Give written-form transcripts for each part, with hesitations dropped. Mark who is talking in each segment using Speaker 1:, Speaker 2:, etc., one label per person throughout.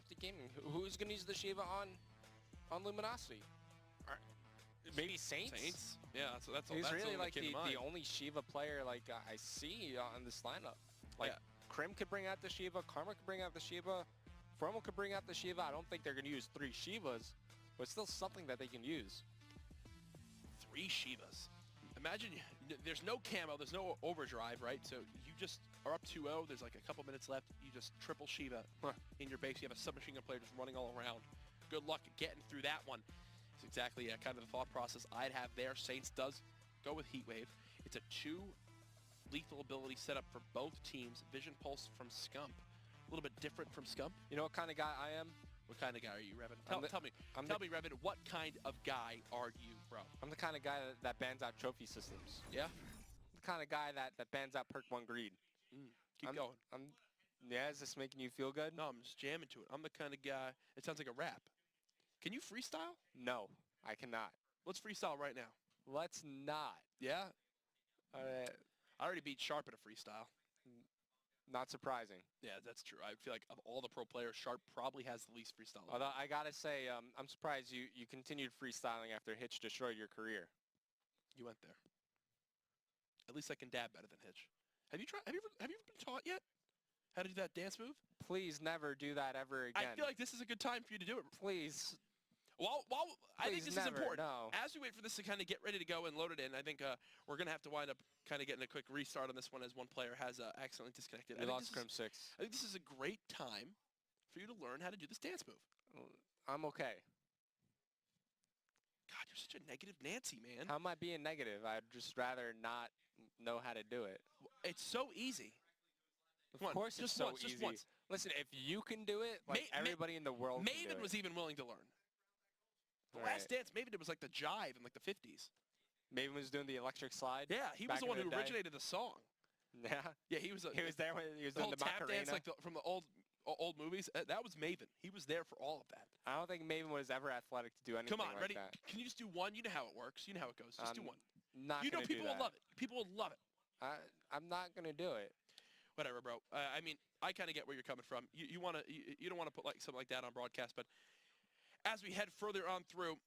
Speaker 1: Optic Gaming. Who's going to use the Shiva on Luminosity? Maybe Saints?
Speaker 2: Saints? Yeah, that's all.
Speaker 1: He's
Speaker 2: That's
Speaker 1: really
Speaker 2: all
Speaker 1: like
Speaker 2: that came to mind.
Speaker 1: the only Shiva player like I see on this lineup. Like
Speaker 2: Yeah.
Speaker 1: Krim could bring out the Shiva, Karma could bring out the Shiva, Formal could bring out the Shiva. I don't think they're going to use 3 Shivas, but still something that they can use.
Speaker 2: 3 Shivas. Imagine there's no camo, there's no overdrive, right? So you just are up 2-0. There's like a couple minutes left. You just triple Shiva in your base. You have a submachine gun player just running all around. Good luck getting through that one. It's exactly kind of the thought process I'd have there. Saints does go with Heatwave. It's a 2 lethal ability setup for both teams. Vision Pulse from Scump. A little bit different from Scump.
Speaker 1: You know what kind of guy I am?
Speaker 2: What kind of guy are you, Revan? Tell me, Revan, what kind of guy are you, bro?
Speaker 1: I'm the kind of guy that bans out trophy systems.
Speaker 2: Yeah?
Speaker 1: The kind of guy that bans out perk 1 greed.
Speaker 2: Keep going.
Speaker 1: Yeah, is this making you feel good?
Speaker 2: No, I'm just jamming to it. I'm the kind of guy, it sounds like a rap. Can you freestyle?
Speaker 1: No, I cannot.
Speaker 2: Let's freestyle right now.
Speaker 1: Let's not.
Speaker 2: Yeah? I already beat Sharp at a freestyle.
Speaker 1: Not surprising.
Speaker 2: Yeah, that's true. I feel like of all the pro players, Sharp probably has the least freestyle.
Speaker 1: Although I gotta say, I'm surprised you continued freestyling after Hitch destroyed your career.
Speaker 2: You went there. At least I can dab better than Hitch. Have you ever been taught yet how to do that dance move?
Speaker 1: Please never do that ever again.
Speaker 2: I feel like this is a good time for you to do it.
Speaker 1: Please.
Speaker 2: Well, I think this is important.
Speaker 1: No.
Speaker 2: As we wait for this to kind of get ready to go and load it in, I think we're going to have to wind up kind of getting a quick restart on this one as one player has accidentally disconnected.
Speaker 1: We lost Crim 6.
Speaker 2: I think this is a great time for you to learn how to do this dance move.
Speaker 1: I'm okay.
Speaker 2: God, you're such a negative Nancy, man.
Speaker 1: How am I being negative? I'd just rather not know how to do it.
Speaker 2: It's so easy.
Speaker 1: Of course it's so easy.
Speaker 2: Just once.
Speaker 1: Listen, if you can do it, like everybody in the world can do
Speaker 2: Maven
Speaker 1: it.
Speaker 2: was even willing to learn. The last dance, Maven, it was like the jive in like the 50s.
Speaker 1: Maven was doing the electric slide.
Speaker 2: Yeah, he was the one who originated the song.
Speaker 1: Yeah.
Speaker 2: Yeah, he was
Speaker 1: there when he was doing the
Speaker 2: tap
Speaker 1: Macarena.
Speaker 2: dance like from the old movies. That was Maven. He was there for all of that.
Speaker 1: I don't think Maven was ever athletic to do anything
Speaker 2: Come on,
Speaker 1: like
Speaker 2: ready?
Speaker 1: that.
Speaker 2: Can you just do one? You know how it works. You know how it goes. Just do one.
Speaker 1: Not
Speaker 2: you know
Speaker 1: gonna
Speaker 2: people
Speaker 1: do
Speaker 2: will
Speaker 1: that.
Speaker 2: love it. People will love it.
Speaker 1: I'm not gonna do it.
Speaker 2: Whatever, bro. I mean, I kind of get where you're coming from. You don't want to put like something like that on broadcast, but as we head further on through,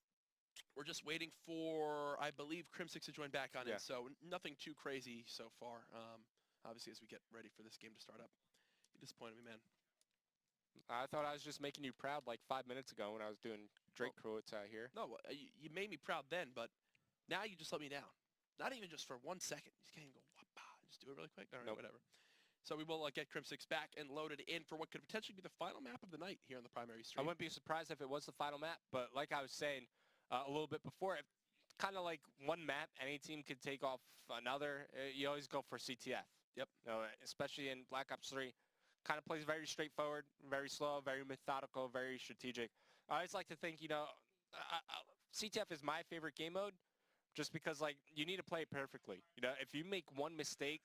Speaker 2: we're just waiting for, I believe, Crim 6 to join back on in. So nothing too crazy so far. Obviously, as we get ready for this game to start up. You disappointed me, man.
Speaker 1: I thought I was just making you proud like 5 minutes ago when I was doing Drake quotes out here.
Speaker 2: No, you made me proud then, but now you just let me down. Not even just for 1 second. You just can't even go, wah-bah. Just do it really quick. All right, whatever. So we will get Crim 6 back and loaded in for what could potentially be the final map of the night here on the primary stream.
Speaker 1: I wouldn't be surprised if it was the final map, but like I was saying a little bit before, kind of like one map, any team could take off another. You always go for CTF.
Speaker 2: Yep.
Speaker 1: You know, especially in Black Ops 3. Kind of plays very straightforward, very slow, very methodical, very strategic. I always like to think, you know, CTF is my favorite game mode just because, like, you need to play it perfectly. You know, if you make one mistake,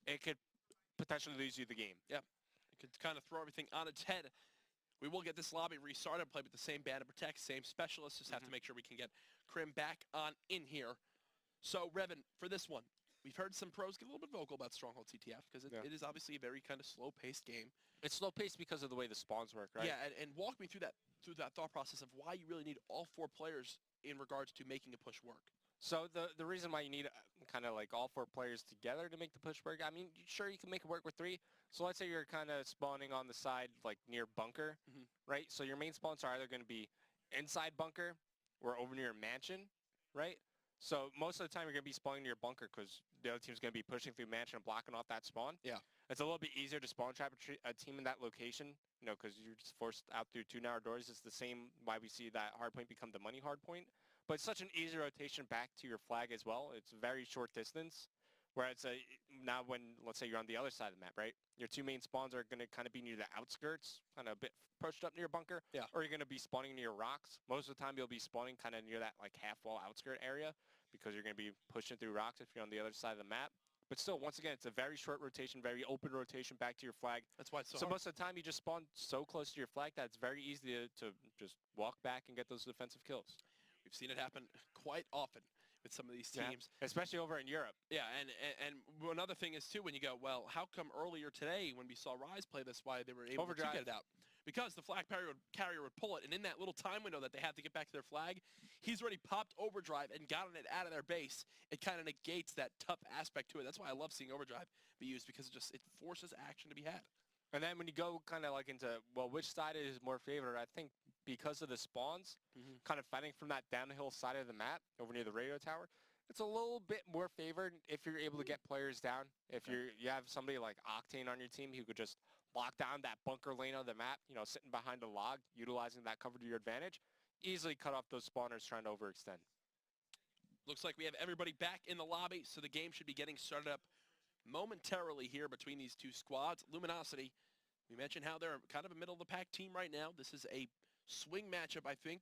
Speaker 1: it could potentially lose you the game.
Speaker 2: Yep. It could kind of throw everything on its head. We will get this lobby restarted, play with the same band and protect, same specialists. Just have to make sure we can get Crim back on in here. So, Revan, for this one, we've heard some pros get a little bit vocal about Stronghold CTF because it is obviously a very kind of slow-paced game.
Speaker 1: It's slow-paced because of the way the spawns work, right?
Speaker 2: Yeah, and walk me through that thought process of why you really need all 4 players in regards to making a push work.
Speaker 1: So the reason why you need kind of like all 4 players together to make the push work, I mean, sure, you can make it work with 3. So let's say you're kind of spawning on the side, like near bunker, right? So your main spawns are either going to be inside bunker or over near mansion, right? So most of the time you're going to be spawning near bunker because the other team's going to be pushing through mansion and blocking off that spawn.
Speaker 2: Yeah.
Speaker 1: It's a little bit easier to spawn trap a team in that location, you know, because you're just forced out through 2 narrow doors. It's the same why we see that hard point become the money hard point. But it's such an easy rotation back to your flag as well. It's a very short distance. Whereas now when, let's say you're on the other side of the map, right? Your 2 main spawns are going to kind of be near the outskirts, kind of a bit pushed up near bunker.
Speaker 2: Yeah.
Speaker 1: Or you're going to be spawning near rocks. Most of the time you'll be spawning kind of near that like half wall outskirt area because you're going to be pushing through rocks if you're on the other side of the map. But still, once again, it's a very short rotation, very open rotation back to your flag.
Speaker 2: That's why it's so
Speaker 1: hard.
Speaker 2: Most
Speaker 1: of the time you just spawn so close to your flag that it's very easy to just walk back and get those defensive kills.
Speaker 2: We've seen it happen quite often with some of these teams.
Speaker 1: Yeah, especially over in Europe.
Speaker 2: Yeah, and another thing is, too, when you go, well, how come earlier today when we saw Rise play this, why they were able to get it out? because the flag carrier would pull it, and in that little time window that they have to get back to their flag, he's already popped overdrive and gotten it out of their base. It kind of negates that tough aspect to it. That's why I love seeing overdrive be used, because it forces action to be had.
Speaker 1: And then when you go kind of like into, well, which side is more favored, I think because of the spawns, kind of fighting from that downhill side of the map over near the radio tower, it's a little bit more favored if you're able to get players down. If you have somebody like Octane on your team who could just lock down that bunker lane of the map, you know, sitting behind a log, utilizing that cover to your advantage, easily cut off those spawners trying to overextend.
Speaker 2: Looks like we have everybody back in the lobby, so the game should be getting started up momentarily here between these two squads. Luminosity, we mentioned how they're kind of a middle-of-the-pack team right now. This is a swing matchup, I think,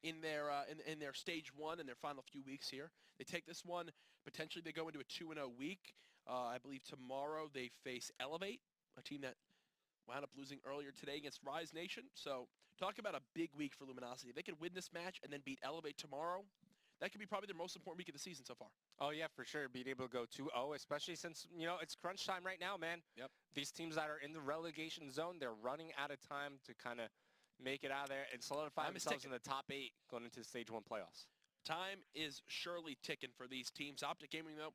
Speaker 2: in their stage one and their final few weeks here. They take this one, potentially they go into a 2-0 week. I believe tomorrow they face Elevate, a team that wound up losing earlier today against Rise Nation. So talk about a big week for Luminosity. If they could win this match and then beat Elevate tomorrow, that could be probably their most important week of the season so far.
Speaker 1: Oh, yeah, for sure. Being able to go 2-0, especially since, you know, it's crunch time right now, man.
Speaker 2: Yep.
Speaker 1: These teams that are in the relegation zone, they're running out of time to kind of make it out of there and solidify themselves in the top 8 going into the Stage 1 playoffs.
Speaker 2: Time is surely ticking for these teams. Optic Gaming, though,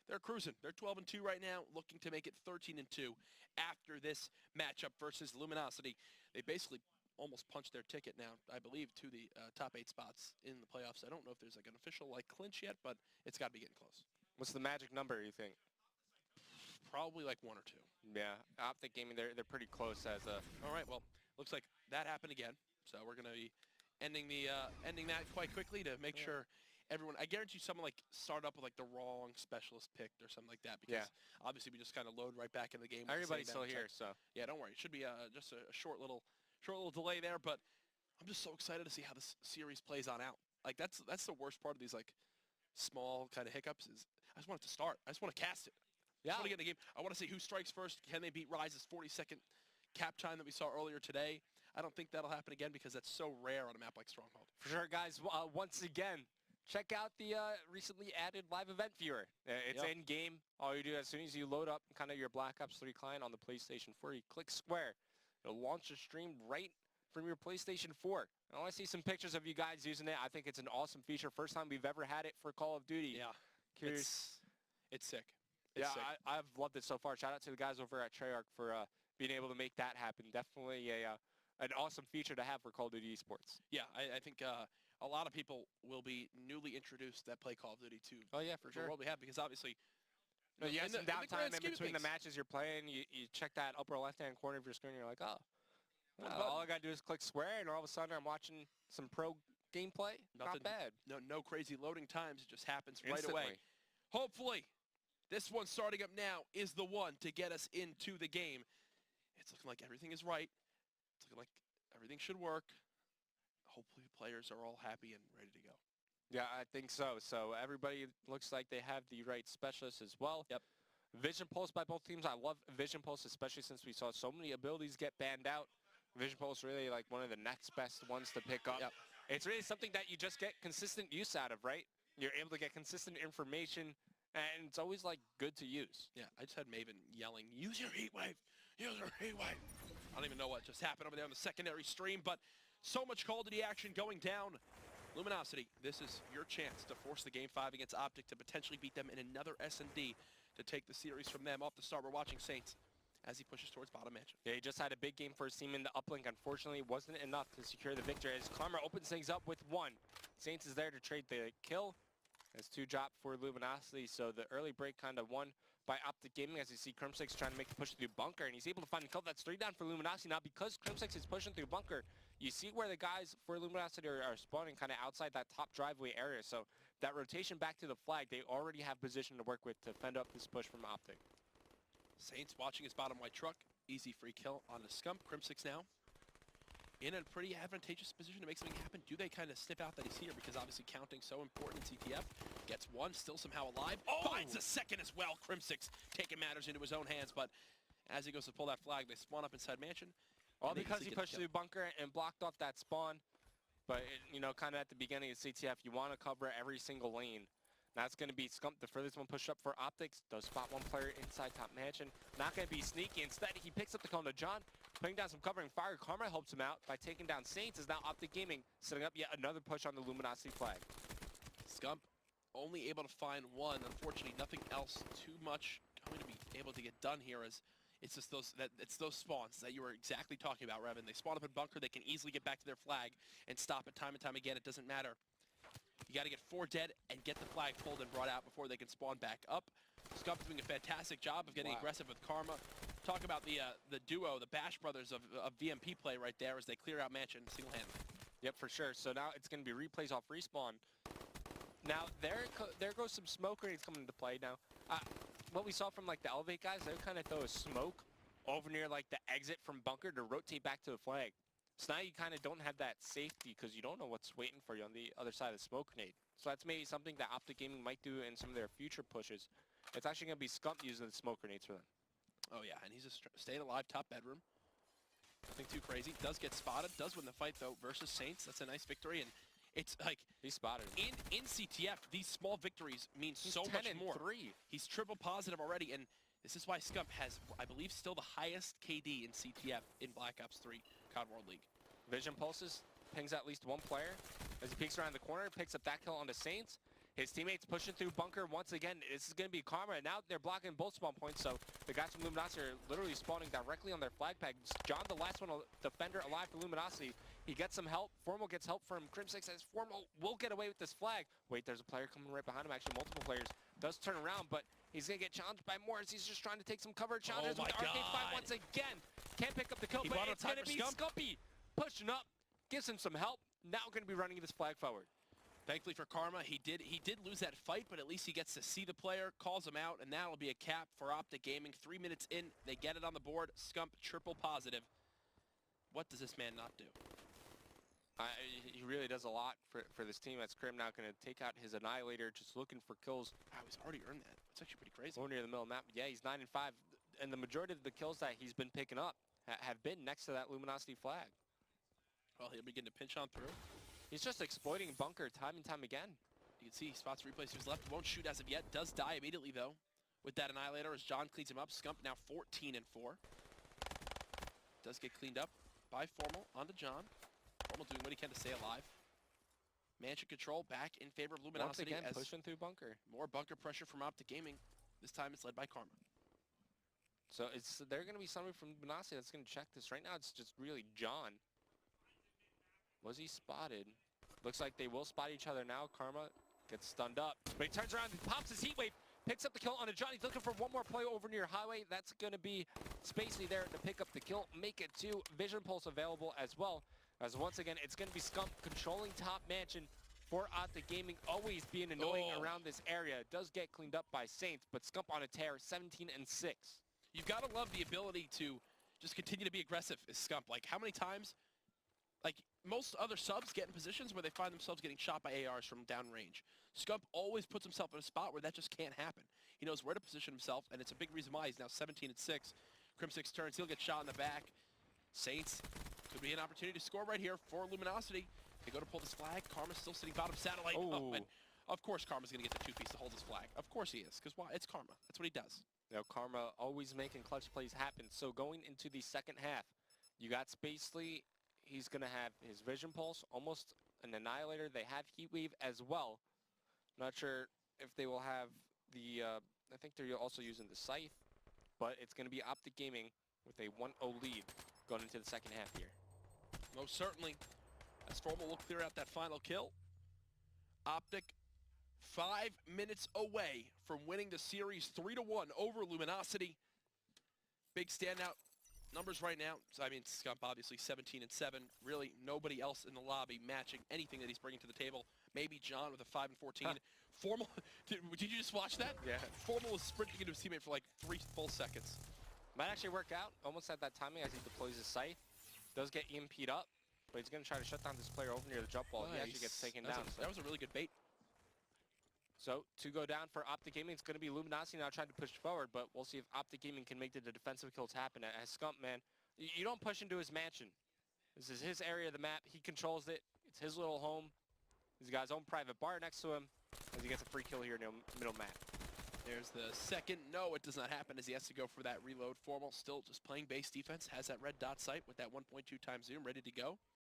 Speaker 2: they're cruising. They're 12-2 right now, looking to make it 13-2 after this matchup versus Luminosity. They basically almost punched their ticket now, I believe, to the top 8 spots in the playoffs. I don't know if there's like an official like clinch yet, but it's got to be getting close.
Speaker 1: What's the magic number, you think?
Speaker 2: Probably like 1 or 2.
Speaker 1: Yeah, Optic Gaming, they're pretty close as a...
Speaker 2: All right, well, looks like that happened again. So we're going to be ending that quite quickly to make sure everyone, I guarantee someone like started up with like the wrong specialist picked or something like that, because obviously we just kind of load right back in the game.
Speaker 1: Everybody's still here, so.
Speaker 2: Yeah, don't worry. It should be just a short little delay there, but I'm just so excited to see how this series plays on out. Like that's the worst part of these like small kind of hiccups is I just want it to start. I just want to cast it.
Speaker 1: Yeah.
Speaker 2: I want to get in the game. I want to see who strikes first. Can they beat Rise's 40-second cap time that we saw earlier today? I don't think that'll happen again because that's so rare on a map like Stronghold.
Speaker 1: For sure, guys. Once again, check out the recently added live event viewer. It's in-game. All you do as soon as you load up kind of your Black Ops 3 client on the PlayStation 4, you click square. It'll launch a stream right from your PlayStation 4. I want to see some pictures of you guys using it. I think it's an awesome feature. First time we've ever had it for Call of Duty.
Speaker 2: Yeah.
Speaker 1: Curious.
Speaker 2: It's sick.
Speaker 1: I've loved it so far. Shout out to the guys over at Treyarch for being able to make that happen. Definitely an awesome feature to have for Call of Duty esports.
Speaker 2: Yeah, I think a lot of people will be newly introduced that play Call of Duty to
Speaker 1: for sure.
Speaker 2: The world we have, because obviously
Speaker 1: you have some downtime in between the matches you're playing. You check that upper left-hand corner of your screen, and you're like, all I got to do is click square, and all of a sudden I'm watching some pro gameplay. Not bad.
Speaker 2: No crazy loading times. It just happens
Speaker 1: Instantly.
Speaker 2: right away. Hopefully, this one starting up now is the one to get us into the game. It's looking like everything is right. It's looking like everything should work. Hopefully the players are all happy and ready to go.
Speaker 1: Yeah, I think so. So everybody looks like they have the right specialists as well.
Speaker 2: Yep.
Speaker 1: Vision Pulse by both teams. I love Vision Pulse, especially since we saw so many abilities get banned out. Vision Pulse really like one of the next best ones to pick up.
Speaker 2: Yep.
Speaker 1: It's really something that you just get consistent use out of, right? You're able to get consistent information, and it's always like good to use.
Speaker 2: Yeah, I just had Maven yelling, use your heat wave, use your heat wave. I don't even know what just happened over there on the secondary stream, but so much Call of Duty action going down. Luminosity, this is your chance to force the Game 5 against Optic to potentially beat them in another S&D to take the series from them. Off the start, we're watching Saints as he pushes towards bottom mansion.
Speaker 1: Yeah, he just had a big game for his team in the uplink. Unfortunately, wasn't enough to secure the victory as Karma opens things up with 1. Saints is there to trade the kill. As 2 drop for Luminosity, so the early break kind of won by Optic Gaming as you see Crimsix trying to make the push through bunker, and he's able to find a kill. That's 3 down for Luminosity. Now, because Crimsix is pushing through bunker, you see where the guys for Luminosity are spawning kind of outside that top driveway area. So that rotation back to the flag, they already have position to work with to fend up this push from Optic.
Speaker 2: Saints watching his bottom white truck. Easy free kill on the Scump. Crimsix now in a pretty advantageous position to make something happen. Do they kind of snip out that he's here? Because obviously counting so important in CTF. Gets 1, still somehow alive. Finds a second as well. Crimsix taking matters into his own hands, but as he goes to pull that flag, they spawn up inside mansion.
Speaker 1: All because he pushed through bunker and blocked off that spawn. But, you know, kind of at the beginning of CTF, you want to cover every single lane. That's going to be Scump, the furthest one pushed up for Optics. Does spot one player inside top mansion. Not going to be sneaky. Instead, he picks up the cone to John. putting down some covering fire. Karma helps him out by taking down Saints, as now Optic Gaming setting up yet another push on the Luminosity flag.
Speaker 2: Scump only able to find one. Unfortunately, nothing else too much going to be able to get done here, as it's just those spawns that you were exactly talking about, Revan. They spawn up in bunker, they can easily get back to their flag and stop it time and time again. It doesn't matter. You got to get 4 dead and get the flag pulled and brought out before they can spawn back up. Scump's doing a fantastic job of getting aggressive with Karma. Talk about the duo, the Bash brothers of VMP play right there as they clear out Mansion single-handedly.
Speaker 1: Yep, for sure. So now it's going to be replays off respawn. Now, there goes some smoke grenades coming into play. Now, what we saw from, like, the Elevate guys, they would kind of throw a smoke over near, like, the exit from bunker to rotate back to the flag. So now you kind of don't have that safety because you don't know what's waiting for you on the other side of the smoke grenade. So that's maybe something that Optic Gaming might do in some of their future pushes. It's actually going to be Scump using the smoke grenades for them.
Speaker 2: Oh, yeah, and he's just staying alive, top bedroom. Nothing too crazy. Does get spotted. Does win the fight, though, versus Saints. That's a nice victory, and it's like...
Speaker 1: He's spotted.
Speaker 2: In CTF, these small victories mean so much more.
Speaker 1: 10-3.
Speaker 2: He's triple positive already, and this is why Scump has, I believe, still the highest KD in CTF in Black Ops 3 COD World League.
Speaker 1: Vision pulses, pings at least one player. As he peeks around the corner, picks up that kill on the Saints. His teammates pushing through bunker once again. This is going to be Karma, and now they're blocking both spawn points, so the guys from Luminosity are literally spawning directly on their flag peg. John, the last one, defender alive for Luminosity. He gets some help. Formal gets help from Crim6 as Formal will get away with this flag. Wait, there's a player coming right behind him, actually multiple players. Does turn around, but he's going to get challenged by Morris. He's just trying to take some cover. Challenges with Arcade 5 once again. Can't pick up the kill, but it's going to be Scumpy pushing up. Gives him some help. Now going to be running this flag forward.
Speaker 2: Thankfully for Karma, he did lose that fight, but at least he gets to see the player, calls him out, and that'll be a cap for Optic Gaming. 3 minutes in, they get it on the board. Scump triple positive. What does this man not do?
Speaker 1: He really does a lot for this team. That's Krim now going to take out his Annihilator, just looking for kills.
Speaker 2: Wow, he's already earned that. It's actually pretty crazy.
Speaker 1: Over near the middle of the map. Yeah, he's 9-5, and the majority of the kills that he's been picking up have been next to that Luminosity flag.
Speaker 2: Well, he'll begin to pinch on through.
Speaker 1: He's just exploiting bunker time and time again.
Speaker 2: You can see he spots replays to his left. Won't shoot as of yet. Does die immediately, though, with that Annihilator as John cleans him up. Scump now 14-4. Does get cleaned up by Formal onto John. Formal doing what he can to stay alive. Mansion control back in favor of Luminosity.
Speaker 1: Once again, pushing through bunker.
Speaker 2: More bunker pressure from Optic Gaming. This time it's led by Karma.
Speaker 1: So they're going to be somebody from Luminosity that's going to check this. Right now it's just really John. Was he spotted? Looks like they will spot each other now. Karma gets stunned up, but he turns around and pops his heat wave, picks up the kill on a John. He's looking for one more play over near highway. That's going to be Spacey there to pick up the kill, make it 2. Vision pulse available as well. As once again, it's going to be Scump controlling top Mansion for Optic Gaming, always being annoying around this area. Does get cleaned up by Saints, but Scump on a tear, 17-6.
Speaker 2: You've got to love the ability to just continue to be aggressive as Scump. Like, how many times... Like, most other subs get in positions where they find themselves getting shot by ARs from downrange. Scump always puts himself in a spot where that just can't happen. He knows where to position himself, and it's a big reason why he's now 17-6. Crim6 turns, he'll get shot in the back. Saints, could be an opportunity to score right here for Luminosity. They go to pull this flag. Karma's still sitting bottom satellite. Oh, and of course Karma's going to get the 2-piece to hold his flag. Of course he is, because why? It's Karma. That's what he does.
Speaker 1: You know, Karma always making clutch plays happen. So going into the second half, you got Spacely. He's going to have his Vision Pulse, almost an Annihilator. They have Heat Wave as well. Not sure if they will have the, I think they're also using the Scythe, but it's going to be Optic Gaming with a 1-0 lead going into the second half here.
Speaker 2: Most certainly, as Formal will clear out that final kill. Optic 5 minutes away from winning the series 3-1 over Luminosity. Big standout numbers right now. So, I mean, Scump obviously 17-7. Really nobody else in the lobby matching anything that he's bringing to the table. Maybe John with a 5-14. Formal, did you just watch that?
Speaker 1: Yeah.
Speaker 2: Formal was sprinting into his teammate for like 3 full seconds.
Speaker 1: Might actually work out. Almost at that timing as he deploys his Scythe. Does get EMP'd up, but he's going to try to shut down this player over near the jump wall. Nice. He actually gets taken down.
Speaker 2: That was a really good bait.
Speaker 1: So, to go down for Optic Gaming, it's going to be Luminosity now trying to push forward, but we'll see if Optic Gaming can make the defensive kills happen. As Scump, man, you don't push into his mansion. This is his area of the map. He controls it. It's his little home. He's got his own private bar next to him as he gets a free kill here in the middle map.
Speaker 2: There's the second. No, it does not happen as he has to go for that reload. Formal still just playing base defense. Has that red dot sight with that 1.2 times zoom ready to go.